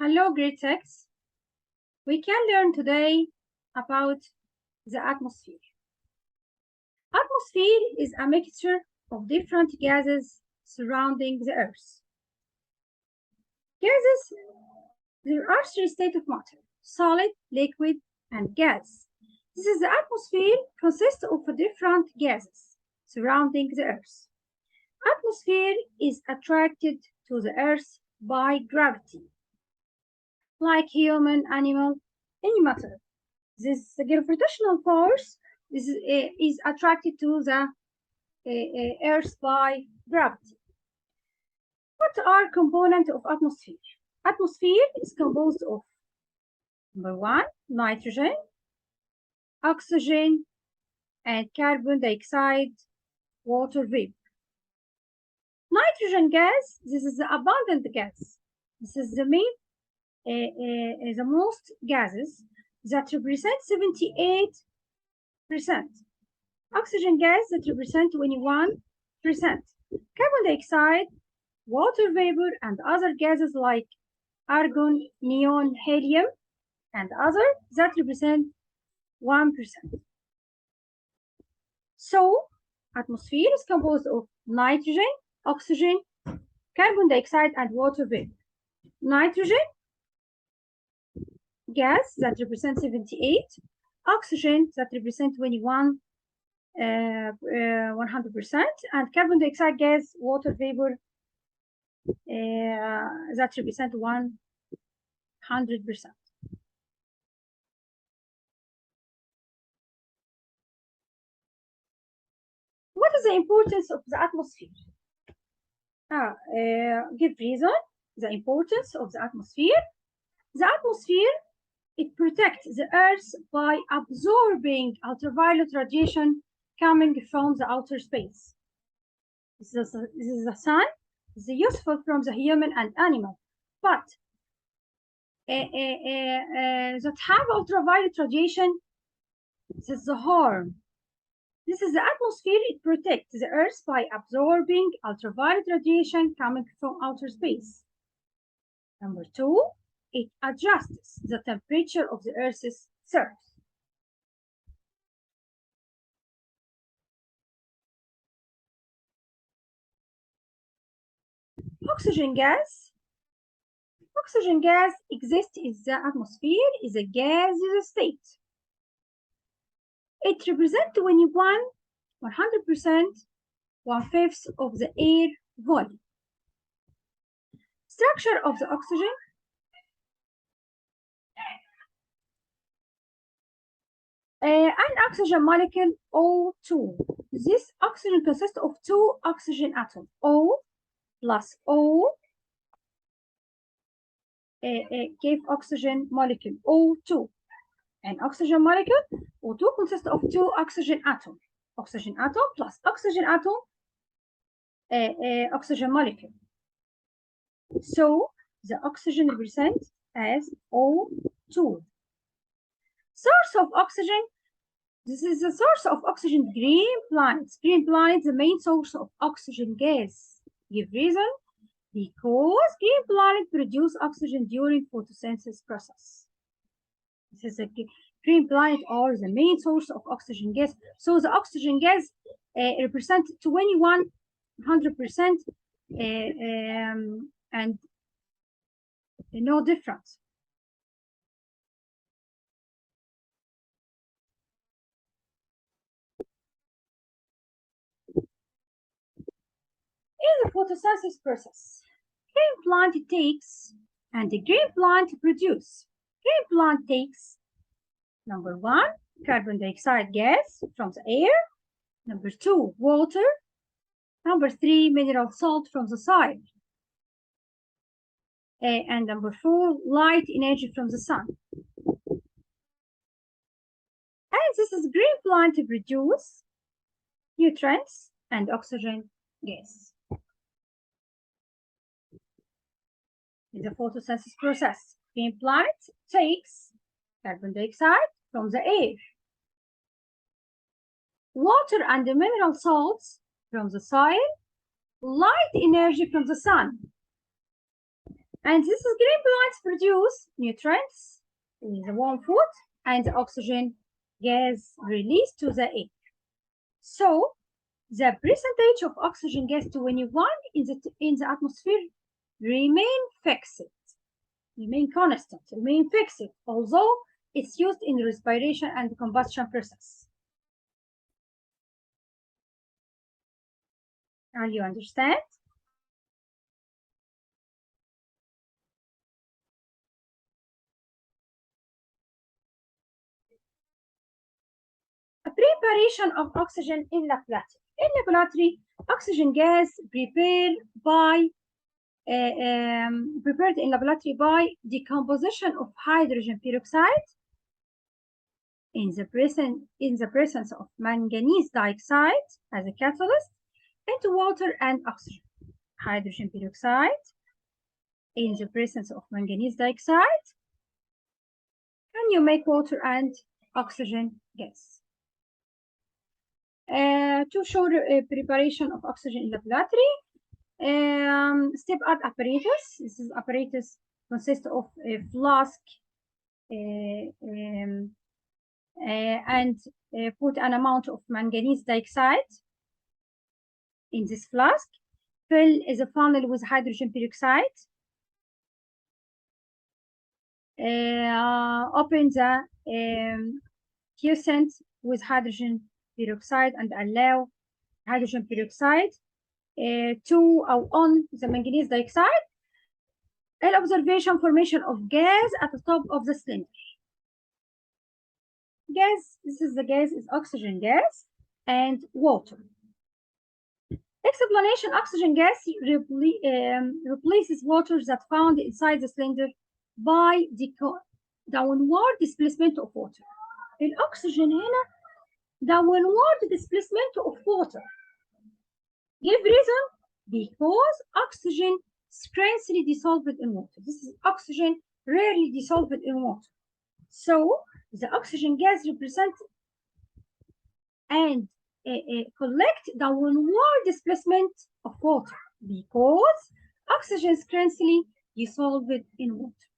Hello, grade 6. We can learn today about the atmosphere. Atmosphere is a mixture of different gases surrounding the Earth. Gases, there are three states of matter: solid, liquid, and gas. This is the atmosphere consists of different gases surrounding the Earth. Atmosphere is attracted to the Earth by gravity, like human, animal, any matter. This gravitational force is attracted to the Earth by gravity. What are components of atmosphere? Atmosphere is composed of number 1, nitrogen, oxygen, and carbon dioxide, water vapor. Nitrogen gas, this is the abundant gas. This is the main, the most gases that represent 78%. Oxygen gas that represent 21%. Carbon dioxide, water vapor, and other gases like argon, neon, helium, and other that represent 1%. So, atmosphere is composed of nitrogen, oxygen, carbon dioxide, and water vapor. Nitrogen gas that represents 78, oxygen that represents 100%, and carbon dioxide gas, water vapor that represent 100%. What is the importance of the atmosphere? Give reason, the importance of the atmosphere. The atmosphere, it protects the Earth by absorbing ultraviolet radiation coming from the outer space. This is the sun. It's useful from the human and animal, but that have ultraviolet radiation, this is the harm. This is the atmosphere. It protects the Earth by absorbing ultraviolet radiation coming from outer space. Number 2, it adjusts the temperature of the Earth's surface. Oxygen gas. Oxygen gas exists in the atmosphere is a gaseous state. It represents 100%, 1/5 of the air volume. Structure of the oxygen. An oxygen molecule O2. This oxygen consists of 2 oxygen atoms, O plus O, give oxygen molecule O2. An oxygen molecule O2 consists of 2 oxygen atoms. Oxygen atom plus oxygen atom, oxygen molecule. So the oxygen represents as O2. Source of oxygen. This is the source of oxygen, green planets. Green planets, the main source of oxygen gas. Give reason, because green planets produce oxygen during photosynthesis process. This is a green planet are the main source of oxygen gas. So the oxygen gas represents 100%, and no difference. In the photosynthesis process, green plant takes and the green plant produce. Green plant takes number 1, carbon dioxide gas from the air. Number 2, water. Number 3, mineral salt from the soil. And number 4, light energy from the sun. And this is green plant to produce nutrients and oxygen gas. In the photosynthesis process, green plant takes carbon dioxide from the air, water and the mineral salts from the soil, light energy from the sun. And these green plants produce nutrients in the warm food and oxygen gas released to the air. So the percentage of oxygen gas 21 in the atmosphere remain fixed, remain constant, remain fixed, although it's used in respiration and combustion process. Are you understand? Preparation of oxygen in laboratory. In laboratory, oxygen gas prepared in laboratory by decomposition of hydrogen peroxide in the presence of manganese dioxide as a catalyst into water and oxygen. Hydrogen peroxide in the presence of manganese dioxide, and you make water and oxygen gas. To show preparation of oxygen in laboratory, step art apparatus. This is apparatus consists of a flask and put an amount of manganese dioxide in this flask. Fill the funnel with hydrogen peroxide. Open the quiescent with hydrogen peroxide and allow hydrogen peroxide to or on the manganese dioxide. An observation formation of gas at the top of the cylinder. Gas, this is the gas is oxygen gas and water. Explanation: oxygen gas replaces water that found inside the cylinder by downward displacement of water. الأكسجين هنا downward displacement of water. Give reason: because oxygen scarcely dissolved in water. This is oxygen rarely dissolved in water. So the oxygen gas represents and collect downward displacement of water because oxygen scarcely dissolved in water.